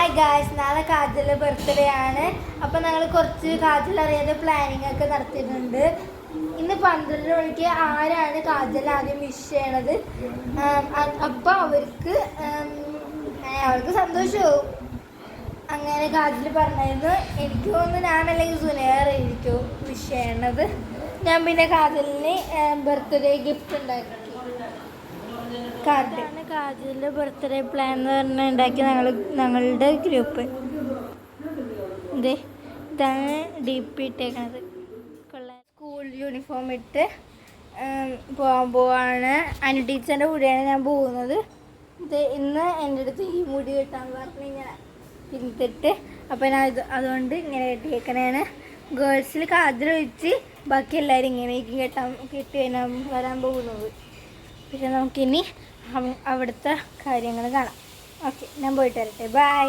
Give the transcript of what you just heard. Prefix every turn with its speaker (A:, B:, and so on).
A: Hi guys, നാളെ കാജലിൻ്റെ birthday ആണ്. അപ്പോൾ ഞങ്ങൾ കുറച്ച് കാജൽ അറിയാതെ പ്ലാനിങ് ഒക്കെ നടത്തിയിട്ടുണ്ട്. ഇന്ന് 12 മണിക്ക് ആരാണ് കാജൽ ആദ്യം വിഷ് ചെയ്യണത്, അപ്പോൾ അവർക്ക് സന്തോഷമാവും. അങ്ങനെ കാജൽ പറഞ്ഞായിരുന്നു. എനിക്ക് തോന്നുന്നു ഞാനല്ലെങ്കിൽ സുനേറായിരിക്കും വിഷ് ചെയ്യണത്. ഞാൻ പിന്നെ കാജലിന് ബർത്ത്ഡേ ഗിഫ്റ്റ് ഉണ്ടാക്കി. കാജലിൻ്റെ ബർത്ത്ഡേ പ്ലാൻ എന്ന് പറഞ്ഞാൽ ഉണ്ടാക്കി ഞങ്ങളുടെ ഗ്രൂപ്പ്. ഇതാണ് DP ഇട്ടേക്കണത്. സ്കൂൾ യൂണിഫോം ഇട്ട് പോവാണ്. അനു ടീച്ചറിൻ്റെ കൂടെയാണ് ഞാൻ പോകുന്നത്. ഇന്ന് എൻ്റെ അടുത്ത് ഈ മുടി കെട്ടാൻ പറഞ്ഞ് ഇങ്ങനെ പിന്നിട്ട്, അപ്പോൾ ഞാൻ അതുകൊണ്ട് ഇങ്ങനെ കെട്ടിയേക്കണേണ്. ഗേൾസിൽ കാജൽ ഒഴിച്ച് ബാക്കി എല്ലാവരും ഇങ്ങനെയൊക്കെ കെട്ടി വരാൻ പോകുന്നത്. പിന്നെ നമുക്കിനി അവിടുത്തെ കാര്യങ്ങൾ കാണാം. ഓക്കെ, ഞാൻ പോയിട്ട് വരട്ടെ. ബൈ.